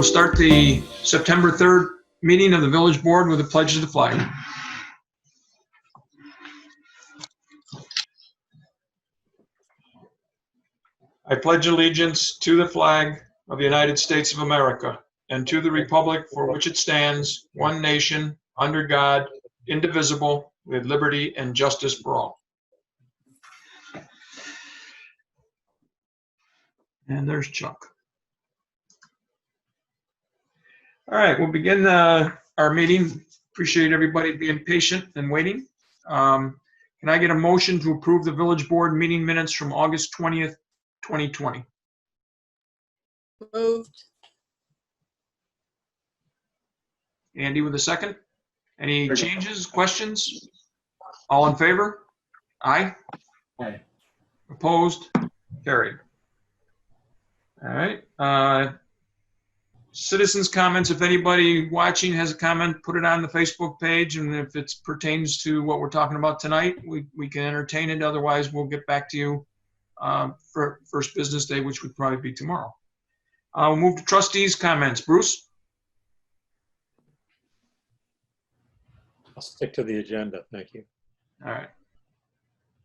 We'll start the September 3rd meeting of the Village Board with a pledge of the flag. I pledge allegiance to the flag of the United States of America and to the republic for which it stands, one nation, under God, indivisible, with liberty and justice for all. And there's Chuck. All right, we'll begin our meeting. Appreciate everybody being patient and waiting. Can I get a motion to approve the Village Board meeting minutes from August 20th, 2020? Moved. Andy with a second. Any changes, questions? All in favor? Aye. Aye. Opposed? Carried. All right. Citizens' comments. If anybody watching has a comment, put it on the Facebook page, and if it pertains to what we're talking about tonight, we can entertain it. Otherwise, we'll get back to you for first business day, which would probably be tomorrow. We'll move to trustees' comments. Bruce? I'll stick to the agenda, thank you. All right.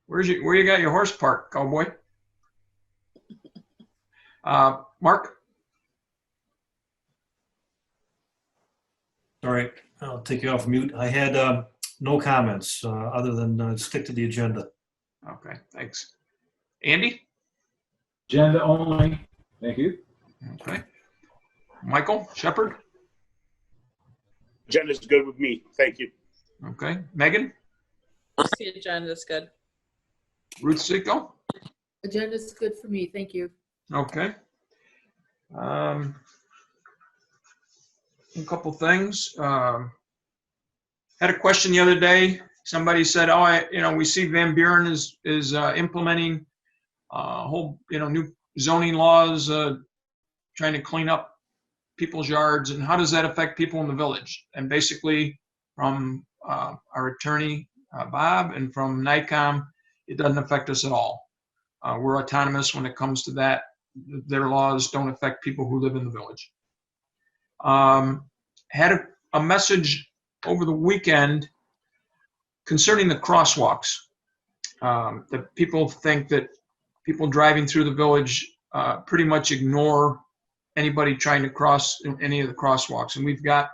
Where you got your horse parked, cowboy? Mark? All right, I'll take you off mute. I had no comments other than stick to the agenda. Okay, thanks. Andy? Agenda only. Thank you. Okay. Michael Shepherd? Agenda's good with me. Thank you. Okay. Megan? The agenda's good. Ruth Sicko? Agenda's good for me, thank you. Okay. A couple things. Had a question the other day. Somebody said, "Oh, we see Van Buren is implementing whole, new zoning laws, trying to clean up people's yards, and how does that affect people in the village?" And basically, from our attorney Bob and from NICOM, it doesn't affect us at all. We're autonomous when it comes to that. Their laws don't affect people who live in the village. Had a message over the weekend concerning the crosswalks. That people think that people driving through the village pretty much ignore anybody trying to cross in any of the crosswalks. And we've got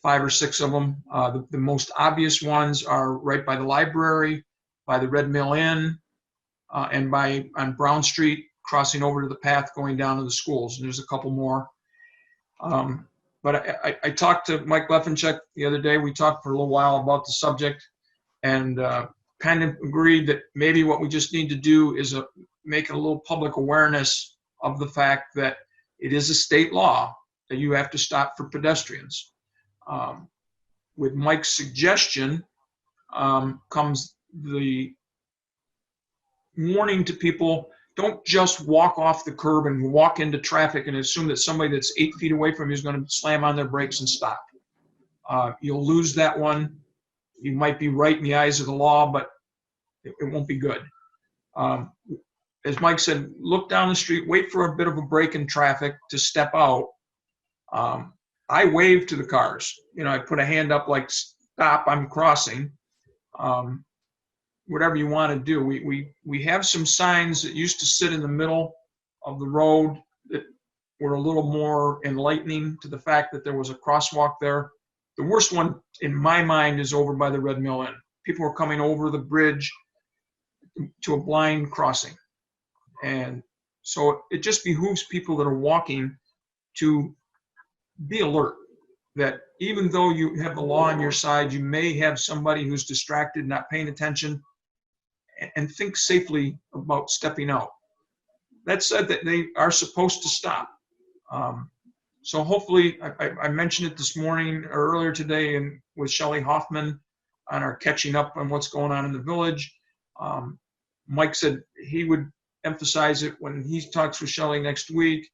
5 or 6 of them. The most obvious ones are right by the library, by the Red Mill Inn, and on Brown Street, crossing over to the path going down to the schools. And there's a couple more. But I talked to Mike Leffenchuk the other day. We talked for a little while about the subject, and kind of agreed that maybe what we just need to do is make a little public awareness of the fact that it is a state law that you have to stop for pedestrians. With Mike's suggestion comes the warning to people: don't just walk off the curb and walk into traffic and assume that somebody that's 8 feet away from you is going to slam on their brakes and stop. You'll lose that one. You might be right in the eyes of the law, but it won't be good. As Mike said, look down the street, wait for a bit of a break in traffic to step out. I wave to the cars. I put a hand up like, stop, I'm crossing. Whatever you want to do. We have some signs that used to sit in the middle of the road that were a little more enlightening to the fact that there was a crosswalk there. The worst one in my mind is over by the Red Mill Inn. People are coming over the bridge to a blind crossing. And so it just behooves people that are walking to be alert that even though you have the law on your side, you may have somebody who's distracted, not paying attention, and think safely about stepping out. That said, that they are supposed to stop. So hopefully, I mentioned it this morning or earlier today and with Shelley Hoffman on our catching up on what's going on in the village. Mike said he would emphasize it when he talks with Shelley next week.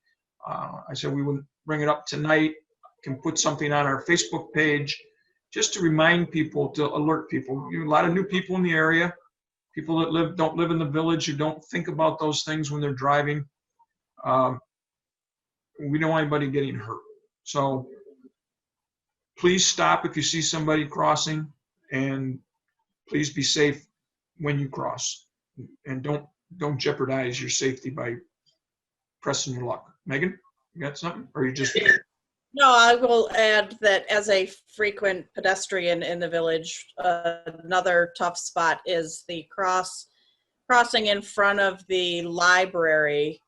I said we would bring it up tonight, can put something on our Facebook page just to remind people, to alert people. A lot of new people in the area. People that don't live in the village, who don't think about those things when they're driving. we don't want anybody getting hurt. So please stop if you see somebody crossing, and please be safe when you cross, and don't jeopardize your safety by pressing your luck. Megan, you got something, or you just? No, I will add that as a frequent pedestrian in the village, another tough spot is the crossing in front of the library,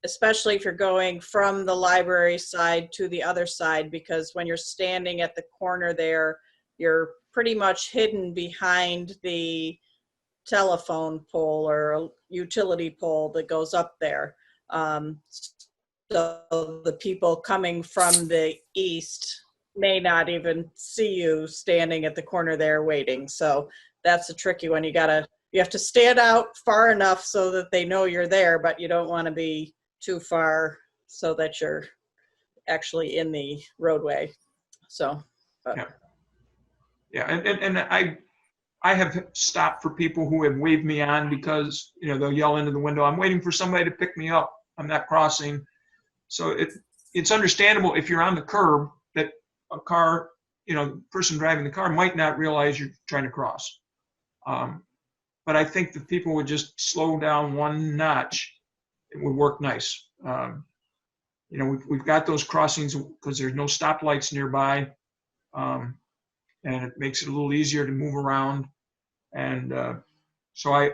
especially if you're going from the library side to the other side, because when you're standing at the corner there, you're pretty much hidden behind the telephone pole or utility pole that goes up there. So the people coming from the east may not even see you standing at the corner there waiting. So that's a tricky one. You have to stand out far enough so that they know you're there, but you don't want to be too far so that you're actually in the roadway. So, Yeah, and I have stopped for people who have waved me on because, they'll yell into the window, "I'm waiting for somebody to pick me up. I'm not crossing." So it's understandable if you're on the curb that a car, the person driving the car might not realize you're trying to cross. But I think that people would just slow down one notch. It would work nice. We've got those crossings because there's no stoplights nearby. And it makes it a little easier to move around. And so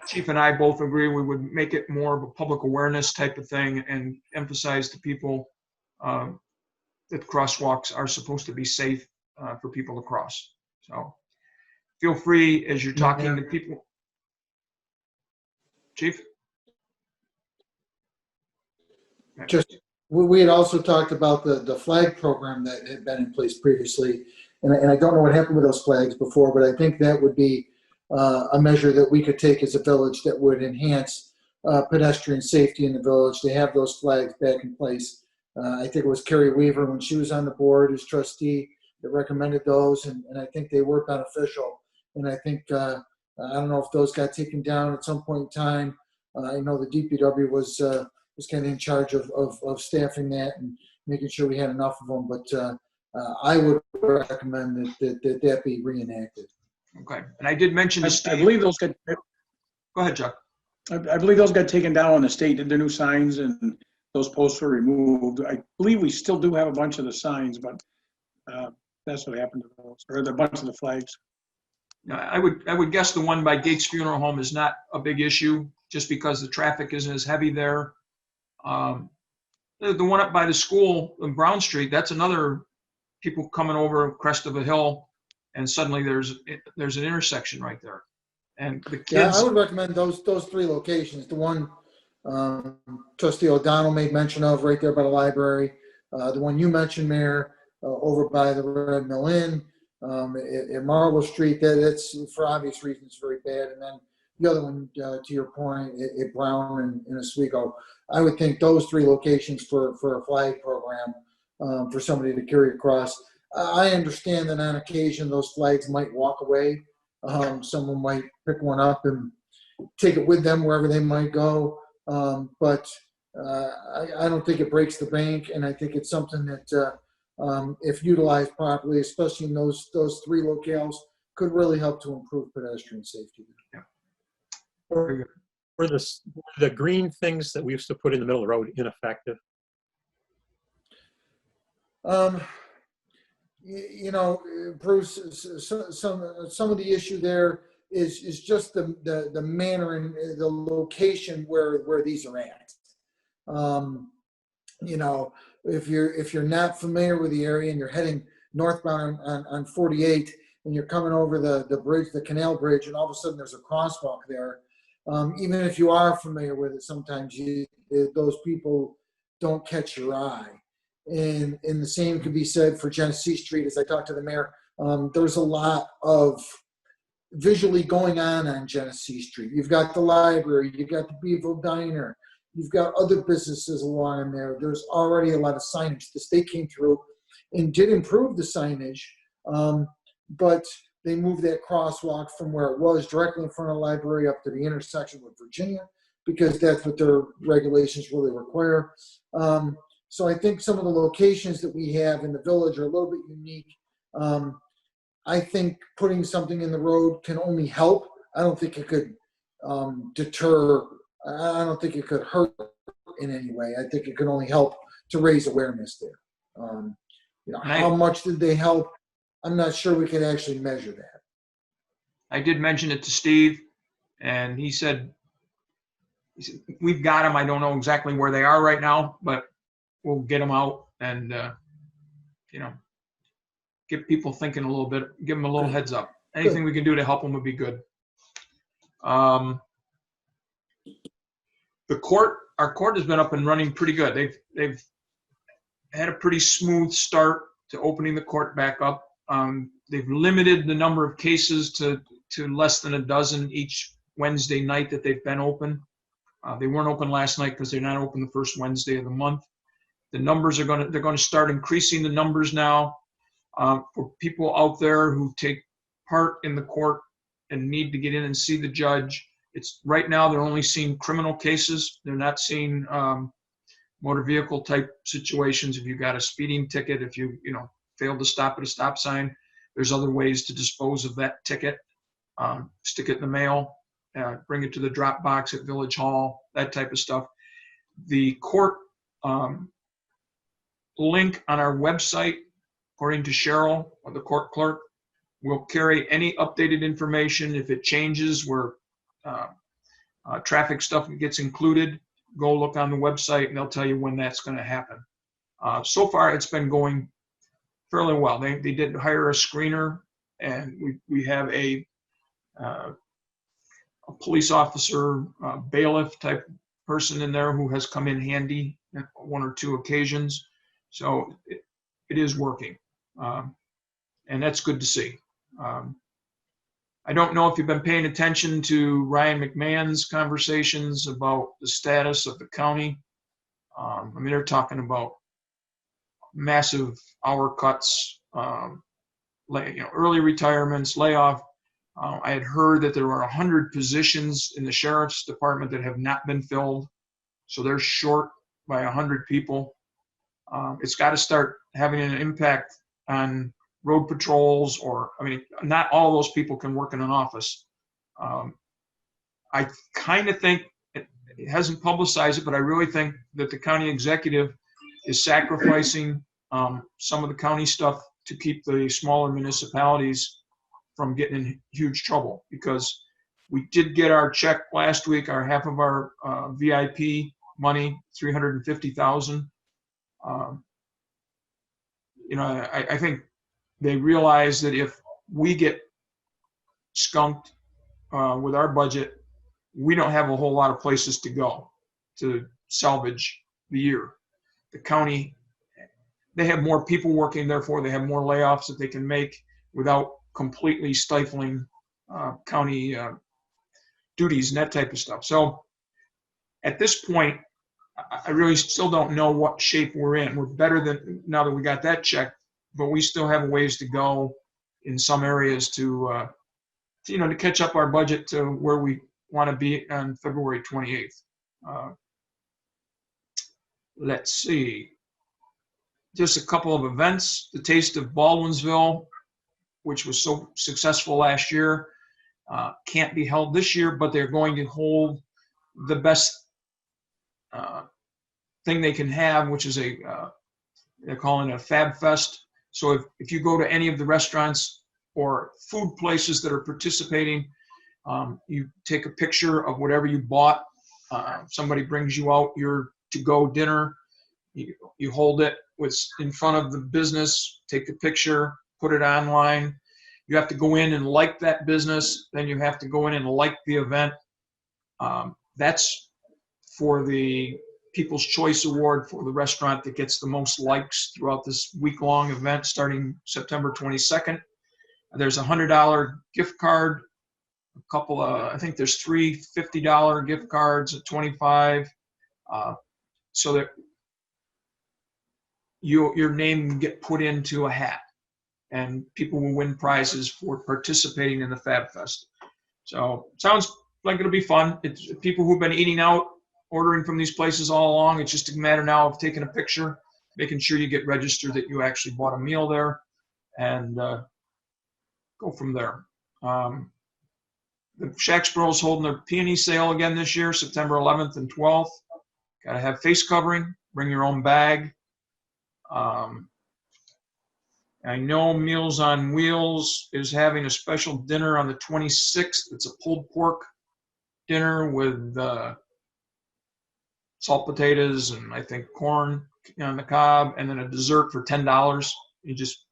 Chief and I both agree we would make it more of a public awareness type of thing and emphasize to people that crosswalks are supposed to be safe for people to cross. So feel free as you're talking to people. Chief? Just, we had also talked about the flag program that had been in place previously. And I don't know what happened with those flags before, but I think that would be a measure that we could take as a village that would enhance pedestrian safety in the village, to have those flags back in place. I think it was Carrie Weaver, when she was on the board as trustee, that recommended those, and I think they were beneficial. And I think, I don't know if those got taken down at some point in time. I know the DPW was kind of in charge of staffing that and making sure we had enough of them, but I would recommend that be reenacted. Okay. And I did mention the I state. believe those got. Go ahead, Chuck. I believe those got taken down when the state did their new signs and those posts were removed. I believe we still do have a bunch of the signs, but that's what happened to those, or a bunch of the flags. I would guess the one by Gates Funeral Home is not a big issue, just because the traffic isn't as heavy there. The one up by the school in Brown Street, that's another, people coming over crest of a hill, and suddenly there's an intersection right there. And the kids. Yeah, I would recommend those three locations. The one Trustee O'Donnell made mention of right there by the library. The one you mentioned, Mayor, over by the Red Mill Inn, at Marble Street, that's for obvious reasons very bad. And then the other one, to your point, at Brown and Oswego. I would think those three locations for a flag program for somebody to carry across. I understand that on occasion those flags might walk away. Someone might pick one up and take it with them wherever they might go. But I don't think it breaks the bank, and I think it's something that, if utilized properly, especially in those three locales, could really help to improve pedestrian safety. Yeah. Were the green things that we used to put in the middle of the road ineffective? Bruce, some of the issue there is just the manner and the location where these are at. If you're not familiar with the area and you're heading northbound on 48 and you're coming over the bridge, the canal bridge, and all of a sudden there's a crosswalk there, even if you are familiar with it, sometimes those people don't catch your eye. And the same could be said for Genesee Street. As I talked to the mayor, there's a lot of visually going on Genesee Street. You've got the library, you've got the Bville Diner, you've got other businesses along there. There's already a lot of signage. The state came through and did improve the signage, but they moved that crosswalk from where it was directly in front of the library up to the intersection with Virginia. because that's what their regulations really require. So I think some of the locations that we have in the village are a little bit unique. I think putting something in the road can only help. I don't think it could deter. I don't think it could hurt in any way. I think it could only help to raise awareness there. How much did they help? I'm not sure we can actually measure that. I did mention it to Steve, and he said, we've got them. I don't know exactly where they are right now, but we'll get them out and, get people thinking a little bit, give them a little heads up. Anything we can do to help them would be good. Our court has been up and running pretty good. They've had a pretty smooth start to opening the court back up. They've limited the number of cases to less than a dozen each Wednesday night that they've been open. They weren't open last night because they're not open the first Wednesday of the month. The numbers they're going to start increasing the numbers now. For people out there who take part in the court and need to get in and see the judge, right now they're only seeing criminal cases. They're not seeing motor vehicle type situations. If you got a speeding ticket, if you failed to stop at a stop sign, there's other ways to dispose of that ticket. Stick it in the mail, bring it to the drop box at Village Hall, that type of stuff. The court link on our website, according to Cheryl, or the court clerk, will carry any updated information. If it changes where traffic stuff gets included, go look on the website and they'll tell you when that's going to happen. So far, it's been going fairly well. They did hire a screener, and we have a police officer, bailiff type person in there who has come in handy on one or two occasions. So it is working. And that's good to see. I don't know if you've been paying attention to Ryan McMahon's conversations about the status of the county. They're talking about massive hour cuts, early retirements, layoff. I had heard that there were 100 positions in the sheriff's department that have not been filled. So they're short by 100 people. It's got to start having an impact on road patrols, not all those people can work in an office. I kind of think, it hasn't publicized it, but I really think that the county executive is sacrificing some of the county stuff to keep the smaller municipalities from getting in huge trouble, because we did get our check last week, our half of our VIP money, $350,000. I think they realize that if we get skunked with our budget, we don't have a whole lot of places to go to salvage the year. The county, they have more people working, therefore they have more layoffs that they can make without completely stifling county duties and that type of stuff. So at this point, I really still don't know what shape we're in. We're better than now that we got that checked, but we still have a ways to go in some areas to catch up our budget to where we want to be on February 28th. Let's see. Just a couple of events. The Taste of Baldwinsville, which was so successful last year, can't be held this year, but they're going to hold the best thing they can have, which is they're calling it a Fab Fest. So if you go to any of the restaurants or food places that are participating, you take a picture of whatever you bought. Somebody brings you out your to-go dinner. You hold it in front of the business, take a picture, put it online. You have to go in and like that business. Then you have to go in and like the event. That's for the People's Choice Award for the restaurant that gets the most likes throughout this week-long event starting September 22nd. There's a $100 gift card, I think there's 3 $50 gift cards at $25, so that your name can get put into a hat, and people will win prizes for participating in the Fab Fest. So sounds like it'll be fun. It's people who've been eating out, ordering from these places all along. It's just a matter now of taking a picture, making sure you get registered that you actually bought a meal there, and go from there. The Shacksboro's holding their peony sale again this year, September 11th and 12th. Got to have face covering, bring your own bag. I know Meals on Wheels is having a special dinner on the 26th. It's a pulled pork dinner with salt potatoes and I think corn on the cob, and then a dessert for $10. You just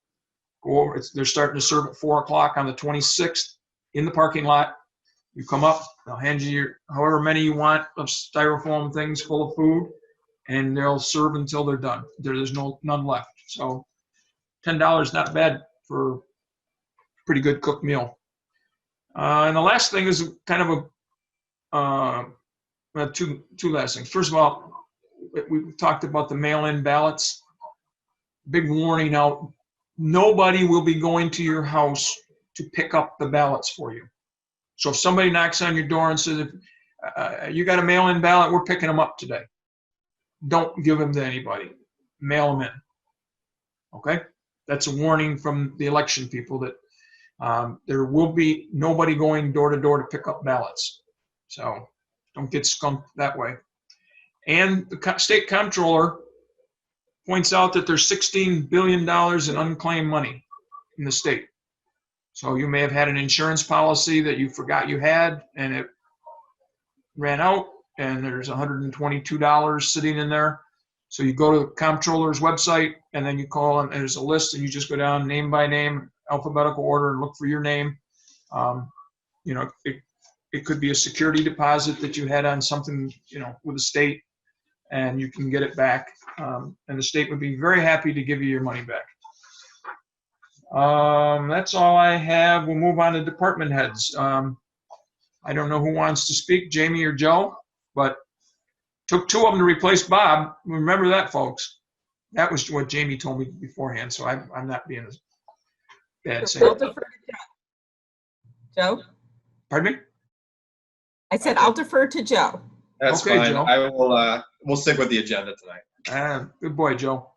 go over. They're starting to serve at 4 o'clock on the 26th in the parking lot. You come up, they'll hand you your however many you want of styrofoam things full of food, and they'll serve until they're done. There's none left. So $10 not bad for a pretty good cooked meal. And the last thing is kind of two last things. First of all, we talked about the mail-in ballots. Big warning out. Nobody will be going to your house to pick up the ballots for you. So if somebody knocks on your door and says, you got a mail-in ballot, we're picking them up today. Don't give them to anybody. Mail them in. Okay? That's a warning from the election people that there will be nobody going door to door to pick up ballots. So don't get skunked that way. And the state comptroller points out that there's $16 billion in unclaimed money in the state. So you may have had an insurance policy that you forgot you had, and it ran out, and there's $122 sitting in there. So you go to the comptroller's website, and then you call, and there's a list, and you just go down name by name, alphabetical order, and look for your name. It could be a security deposit that you had on something, with the state, and you can get it back. And the state would be very happy to give you your money back. That's all I have. We'll move on to department heads. I don't know who wants to speak, Jamie or Joe, but took two of them to replace Bob. Remember that, folks. That was what Jamie told me beforehand, so I'm not being as bad saying. I'll defer to Joe. Joe? Pardon me? I said I'll defer to Joe. That's Okay, fine. Joe. I will. We'll stick with the agenda tonight. Good boy, Joe.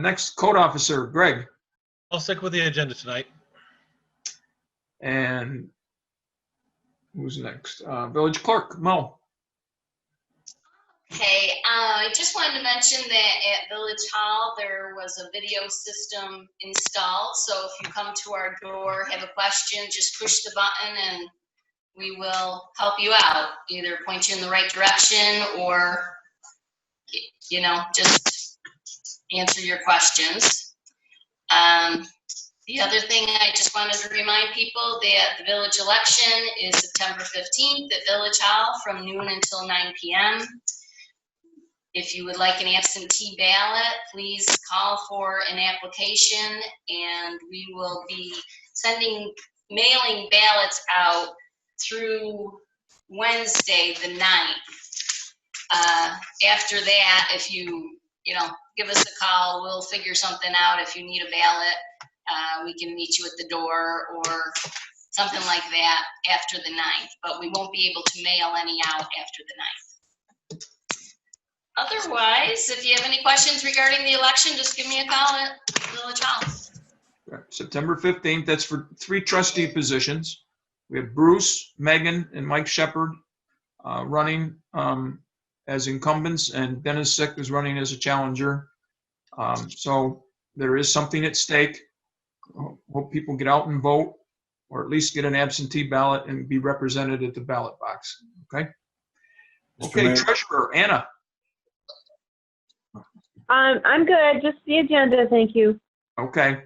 Next, code officer, Greg. I'll stick with the agenda tonight. And who's next? Village clerk, Mo. Okay, I just wanted to mention that at Village Hall, there was a video system installed. So if you come to our door, have a question, just push the button and we will help you out. Either point you in the right direction or, just answer your questions. The other thing I just wanted to remind people that the village election is September 15th at Village Hall from noon until 9 p.m. If you would like an absentee ballot, please call for an application and we will be mailing ballots out through Wednesday the 9th. After that, if you give us a call, we'll figure something out. If you need a ballot, we can meet you at the door or something like that after the 9th, but we won't be able to mail any out after the 9th. Otherwise, if you have any questions regarding the election, just give me a call at Village Hall. September 15th, that's for 3 trustee positions. We have Bruce, Megan, and Mike Shepard running as incumbents, and Dennis Sick is running as a challenger. So there is something at stake. Hope people get out and vote, or at least get an absentee ballot and be represented at the ballot box. Okay. Okay, Treasurer Anna. I'm good. Just the agenda, thank you. Okay.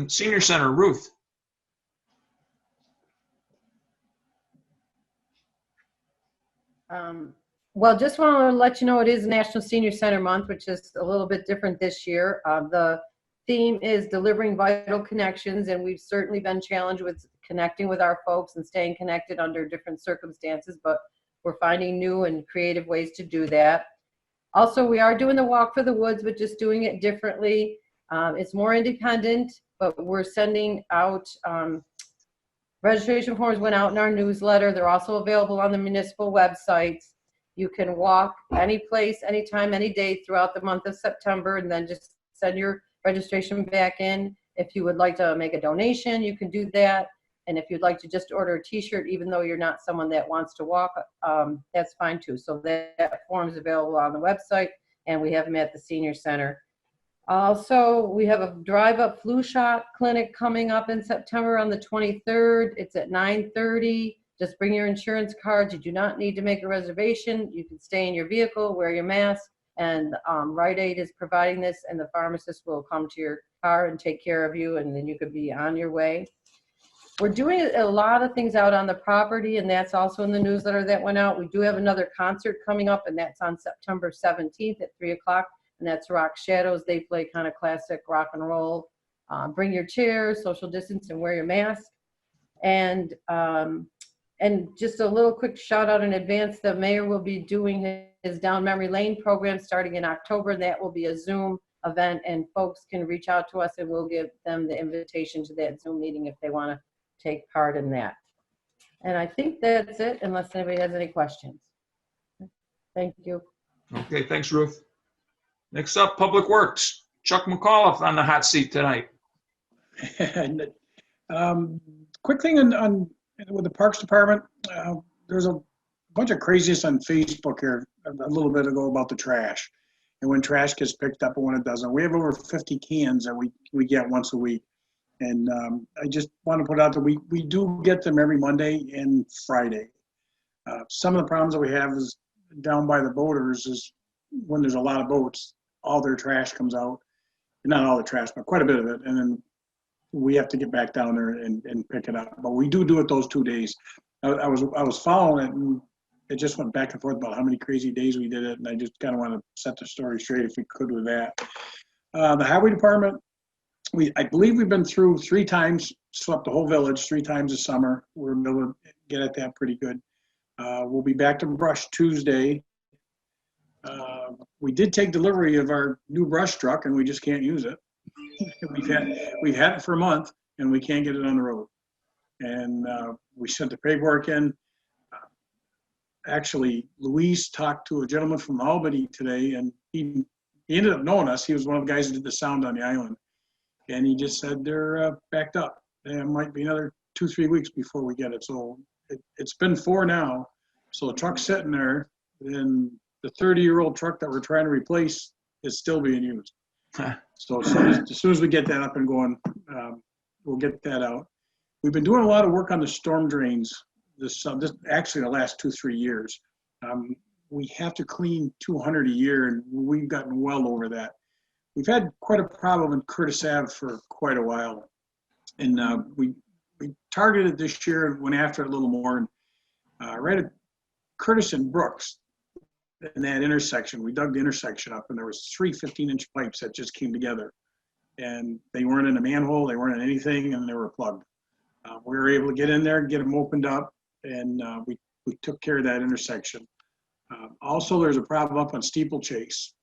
Senior Center, Ruth. Well, just want to let you know it is National Senior Center Month, which is a little bit different this year. The theme is delivering vital connections, and we've certainly been challenged with connecting with our folks and staying connected under different circumstances, but we're finding new and creative ways to do that. Also, we are doing the Walk for the Woods, but just doing it differently. It's more independent, but we're sending out Registration forms went out in our newsletter. They're also available on the municipal websites. You can walk any place, anytime, any day throughout the month of September, and then just send your registration back in. If you would like to make a donation, you can do that. And if you'd like to just order a t-shirt, even though you're not someone that wants to walk, that's fine too. So that form is available on the website, and we have them at the senior center. Also, we have a drive-up flu shot clinic coming up in September on the 23rd. It's at 9:30. Just bring your insurance cards. You do not need to make a reservation. You can stay in your vehicle, wear your mask, and Rite Aid is providing this, and the pharmacist will come to your car and take care of you, and then you could be on your way. We're doing a lot of things out on the property, and that's also in the newsletter that went out. We do have another concert coming up, and that's on September 17th at 3 o'clock. And that's Rock Shadows. They play kind of classic rock and roll. Bring your chair, social distance, and wear your mask. And just a little quick shout out in advance, the mayor will be doing his Down Memory Lane program starting in October. That will be a Zoom event, and folks can reach out to us, and we'll give them the invitation to that Zoom meeting if they want to take part in that. And I think that's it, unless anybody has any questions. Thank you. Okay, thanks, Ruth. Next up, Public Works. Chuck McAuliffe on the hot seat tonight. Quick thing on with the Parks Department. There's a bunch of craziness on Facebook here a little bit ago about the trash and when trash gets picked up and when it doesn't. We have over 50 cans that we get once a week. And I just want to put out that we do get them every Monday and Friday. Some of the problems that we have is down by the boaters is when there's a lot of boats, all their trash comes out. Not all the trash, but quite a bit of it. And then we have to get back down there and pick it up. But we do it those 2 days. I was following it, and it just went back and forth about how many crazy days we did it. And I just kind of want to set the story straight if we could with that. The Highway Department, I believe we've been through 3 times, swept the whole village 3 times this summer. We're able to get at that pretty good. We'll be back to brush Tuesday. We did take delivery of our new brush truck, and we just can't use it. We've had it for a month, and we can't get it on the road. And we sent the paperwork in. Actually, Luis talked to a gentleman from Albany today, and he ended up knowing us. He was one of the guys who did the sound on the island. And he just said they're backed up. And it might be another 2-3 weeks before we get it. So it's been 4 now. So the truck's sitting there, and the 30-year-old truck that we're trying to replace is still being used. So as soon as we get that up and going, we'll get that out. We've been doing a lot of work on the storm drains this actually the last 2-3 years. We have to clean 200 a year, and we've gotten well over that. We've had quite a problem in Curtis Ave for quite a while. And we targeted this year and went after it a little more. And right at Curtis and Brooks, in that intersection, we dug the intersection up, and there was 3 15-inch pipes that just came together. And they weren't in a manhole, they weren't in anything, and they were plugged. We were able to get in there, get them opened up, and we took care of that intersection. Also, there's a problem up on Steeplechase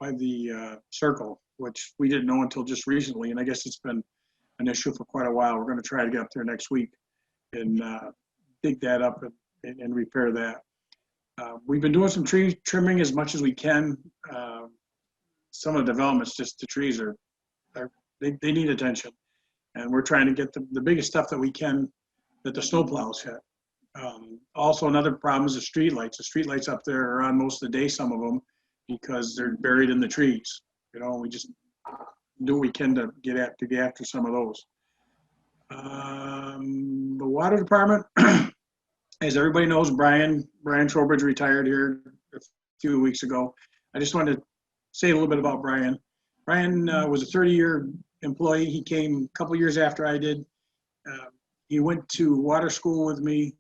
by the circle, which we didn't know until just recently, and I guess it's been an issue for quite a while. We're going to try to get up there next week and dig that up and repair that. We've been doing some tree trimming as much as we can. Some of the developments, just the trees they need attention, and we're trying to get the biggest stuff that we can that the snowplows hit. Also, another problem is the streetlights. The streetlights up there are on most of the day, some of them, because they're buried in the trees. You know, we just do what we can to get after some of those. The water department, as everybody knows, Brian Trowbridge retired here a few weeks ago. I just wanted to say a little bit about Brian. Brian was a 30-year employee. He came a couple years after I did. He went to water school with me.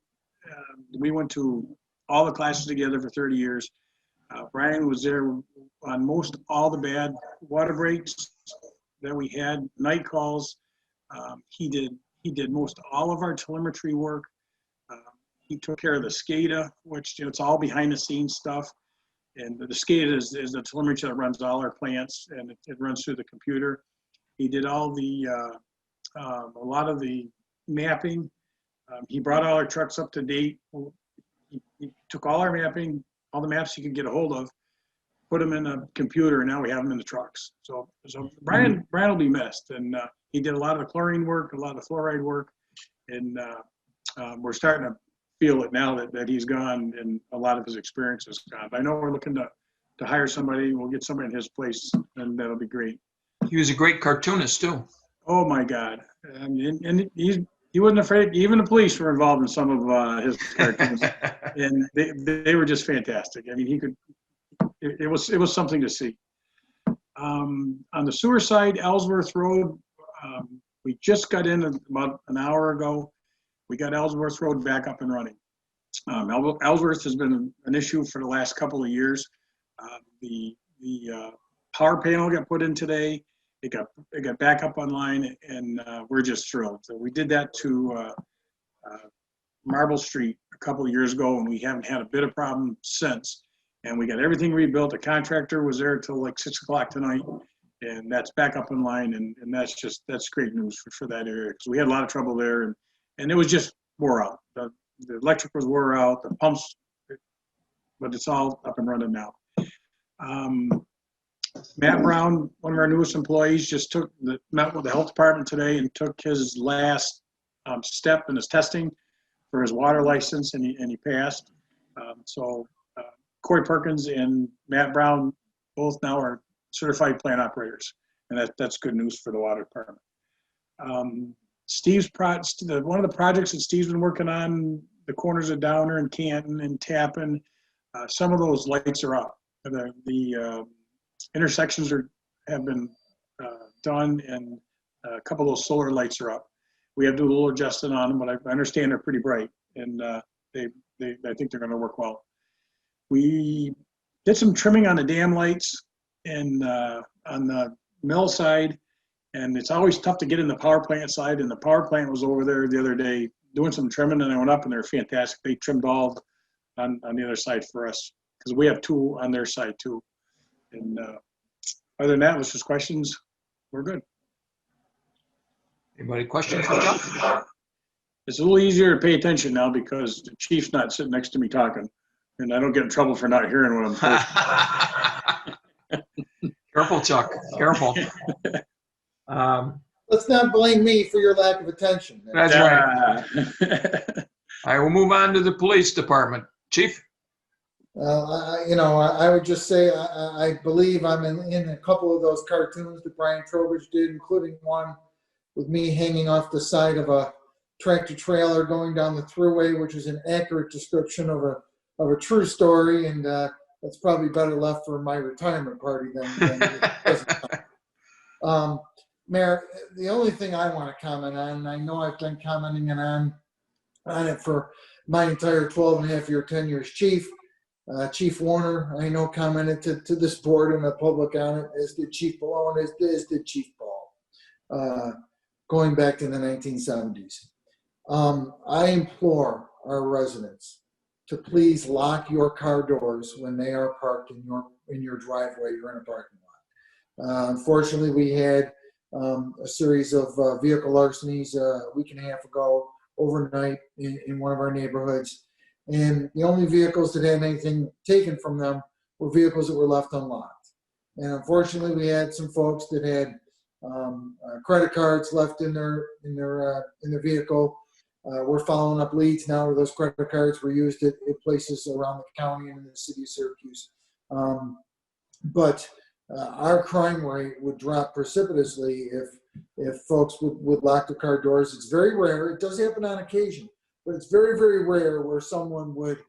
We went to all the classes together for 30 years. Brian was there on most all the bad water breaks that we had, night calls. He did most all of our telemetry work. He took care of the SCADA, which it's all behind the scenes stuff. And the SCADA is the telemetry that runs all our plants, and it runs through the computer. He did all the a lot of the mapping He brought all our trucks up to date. He took all our mapping, all the maps he could get a hold of, put them in a computer, and now we have them in the trucks. So Brian will be missed, and he did a lot of the chlorine work, a lot of the fluoride work, and we're starting to feel it now that he's gone and a lot of his experience is gone. But I know we're looking to hire somebody. We'll get somebody in his place, and that'll be great. He was a great cartoonist too. Oh my God! And he wasn't afraid. Even the police were involved in some of his cartoons, and they were just fantastic. I mean, he could. It was something to see. On the sewer side, Ellsworth Road, we just got in about an hour ago. We got Ellsworth Road back up and running. Ellsworth has been an issue for the last couple of years. The power panel got put in today. It got back up online, and we're just thrilled. So we did that to Marble Street a couple of years ago, and we haven't had a bit of problem since. And we got everything rebuilt. The contractor was there till like 6 o'clock tonight, and that's back up in line. And that's great news for that area, because we had a lot of trouble there, and it was just wore out. The electric was wore out, the pumps, but it's all up and running now. Matt Brown, one of our newest employees, just met with the health department today and took his last step in his testing for his water license, and he passed. Corey Perkins and Matt Brown both now are certified plant operators, and that's good news for the water department. One of the projects that Steve's been working on, the corners of Downer and Canton and Tappan, some of those lights are up. The intersections have been done, and a couple of those solar lights are up. We have to do a little adjusting on them, but I understand they're pretty bright, and I think they're going to work well. We did some trimming on the dam lights and on the mill side, and it's always tough to get in the power plant side, and the power plant was over there the other day doing some trimming, and I went up, and they're fantastic. They trimmed all on the other side for us, because we have two on their side too. And other than that, it was just questions. We're good. Anybody questions for Chuck? It's a little easier to pay attention now because the chief's not sitting next to me talking, and I don't get in trouble for not hearing what I'm saying. Careful, Chuck. Careful. Let's not blame me for your lack of attention. That's right. All right, we'll move on to the police department. Chief? I would just say I believe I'm in a couple of those cartoons that Brian Trowbridge did, including one with me hanging off the side of a tractor trailer going down the thruway, which is an accurate description of a true story, and that's probably better left for my retirement party than the present time. Mayor, the only thing I want to comment on, and I know I've been commenting on it for my entire 12.5-year tenure as chief. Chief Warner, I know, commented to this board and the public on it, as did Chief Malone, as did Chief Paul, going back to the 1970s. I implore our residents to please lock your car doors when they are parked in your driveway or in a parking lot. Unfortunately, we had a series of vehicle larcenies a week and a half ago overnight in one of our neighborhoods. And the only vehicles that had anything taken from them were vehicles that were left unlocked. And unfortunately, we had some folks that had credit cards left in their vehicle. We're following up leads now where those credit cards were used at places around the county and in the city of Syracuse. But our crime rate would drop precipitously if folks would lock the car doors. It's very rare. It does happen on occasion. But it's very, very rare where someone would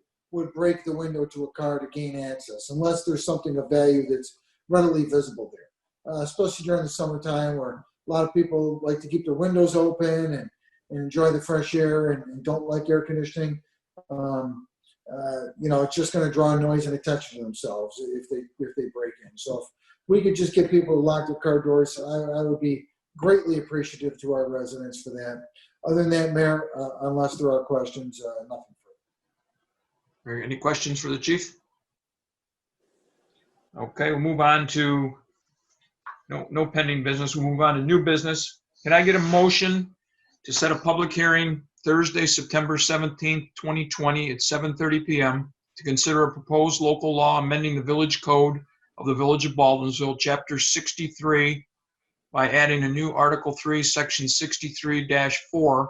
break the window to a car to gain access, unless there's something of value that's readily visible there, especially during the summertime where a lot of people like to keep their windows open and enjoy the fresh air and don't like air conditioning. It's just going to draw noise and attention to themselves if they break in. So if we could just get people to lock their car doors, I would be greatly appreciative to our residents for that. Other than that, Mayor, unless there are questions, nothing further. Any questions for the chief? Okay, we'll move on to no pending business. We'll move on to new business. Can I get a motion to set a public hearing Thursday, September 17th, 2020 at 7:30 p.m. to consider a proposed local law amending the village code of the Village of Baldwinsville, Chapter 63, by adding a new Article 3, Section 63-4,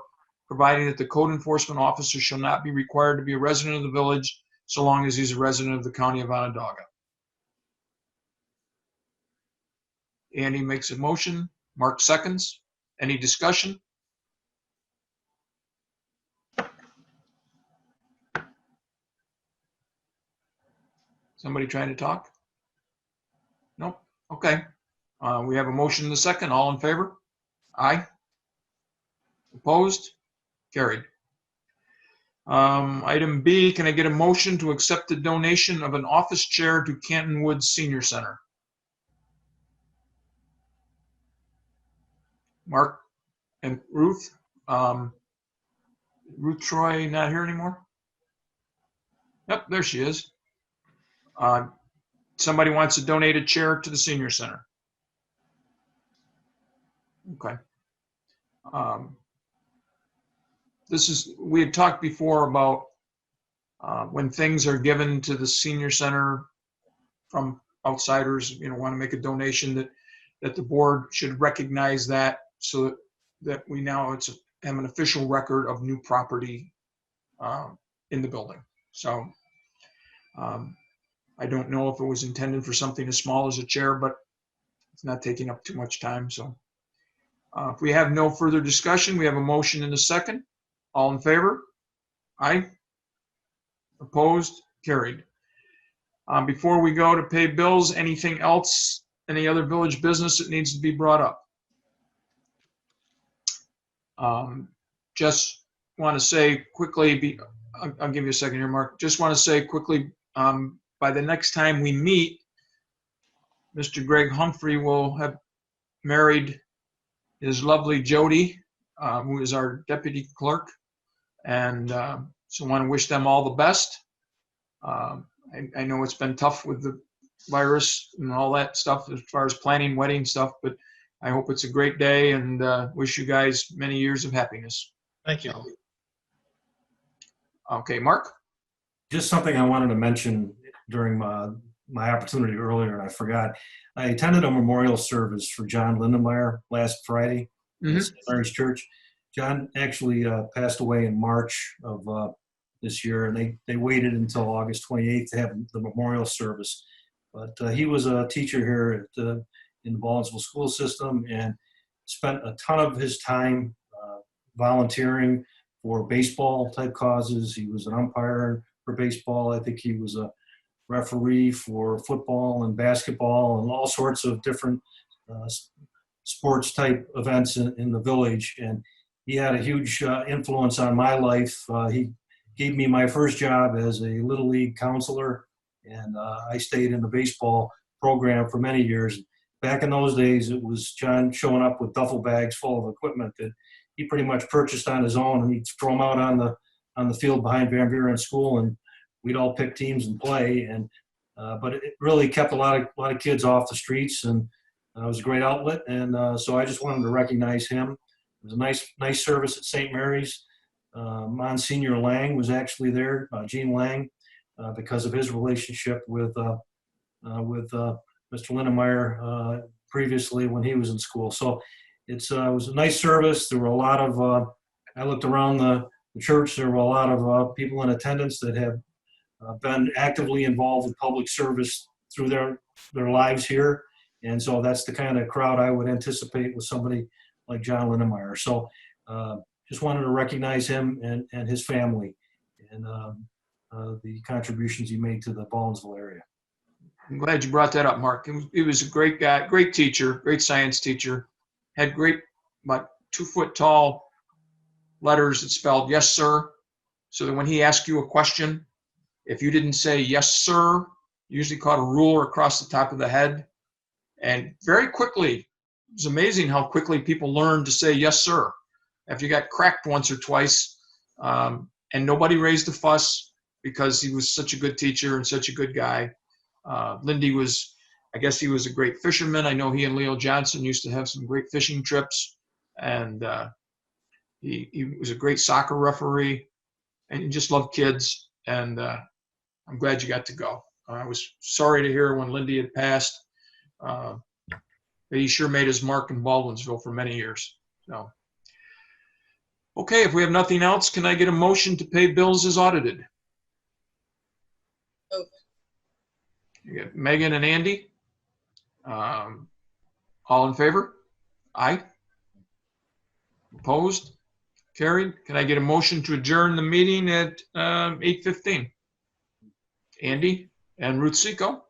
providing that the code enforcement officer shall not be required to be a resident of the village so long as he's a resident of the county of Onondaga. Andy makes a motion. Mark seconds. Any discussion? Somebody trying to talk? Nope. Okay. We have a motion and a second. All in favor? Aye. Opposed? Carried. Item B, can I get a motion to accept the donation of an office chair to Canton Woods Senior Center? Mark and Ruth. Ruth Troy not here anymore? Yep, there she is. Somebody wants to donate a chair to the senior center. Okay. We had talked before about when things are given to the senior center from outsiders, want to make a donation, that the board should recognize that, so that we now have an official record of new property in the building. So I don't know if it was intended for something as small as a chair, but it's not taking up too much time. So if we have no further discussion, we have a motion and a second. All in favor? Aye. Opposed? Carried. Before we go to pay bills, anything else, any other village business that needs to be brought up? Just want to say quickly, I'll give you a second here, Mark. Just want to say quickly, by the next time we meet, Mr. Greg Humphrey will have married his lovely Jody, who is our deputy clerk. And so I want to wish them all the best. I know it's been tough with the virus and all that stuff as far as planning wedding stuff, but I hope it's a great day, and wish you guys many years of happiness. Thank you. Okay, Mark? Just something I wanted to mention during my opportunity earlier, and I forgot. I attended a memorial service for John Lindenmeyer last Friday at St. Mary's Church. John actually passed away in March of this year, and they waited until August 28th to have the memorial service. But he was a teacher here in the Baldwinsville school system, and spent a ton of his time volunteering for baseball type causes. He was an umpire for baseball. I think he was a referee for football and basketball and all sorts of different sports type events in the village. And he had a huge influence on my life. He gave me my first job as a Little League counselor, and I stayed in the baseball program for many years. Back in those days, it was John showing up with duffel bags full of equipment that he pretty much purchased on his own, and he'd throw them out on the field behind Van Buren School, and we'd all pick teams and play. And but it really kept a lot of kids off the streets, and it was a great outlet. And so I just wanted to recognize him. It was a nice service at St. Mary's. Monsignor Lang was actually there, Gene Lang, because of his relationship with Mr. Lindenmeyer previously when he was in school. So it was a nice service. There were a lot of, I looked around the church, there were a lot of people in attendance that have been actively involved with public service through their lives here. And so that's the kind of crowd I would anticipate with somebody like John Lindenmeyer. So just wanted to recognize him and his family, and the contributions he made to the Baldwinsville area. I'm glad you brought that up, Mark. He was a great guy, great teacher, great science teacher. Had great, about 2 foot tall letters that spelled "Yes, sir," so that when he asked you a question, if you didn't say "Yes, sir," you usually caught a ruler across the top of the head. And very quickly, it was amazing how quickly people learned to say "Yes, sir" after you got cracked once or twice. And nobody raised a fuss because he was such a good teacher and such a good guy. Lindy was, I guess he was a great fisherman. I know he and Leo Johnson used to have some great fishing trips. And He was a great soccer referee, and he just loved kids. And I'm glad you got to go. I was sorry to hear when Lindy had passed. But he sure made his mark in Baldwinsville for many years. So, okay, if we have nothing else, can I get a motion to pay bills as audited? Oh. You got Megan and Andy. All in favor? Aye. Opposed? Carried. Can I get a motion to adjourn the meeting at 8:15? Andy and Ruth Seco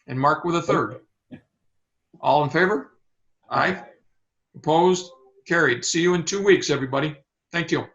and Mark with a third. All in favor? Aye. Opposed? Carried. See you in 2 weeks, everybody. Thank you.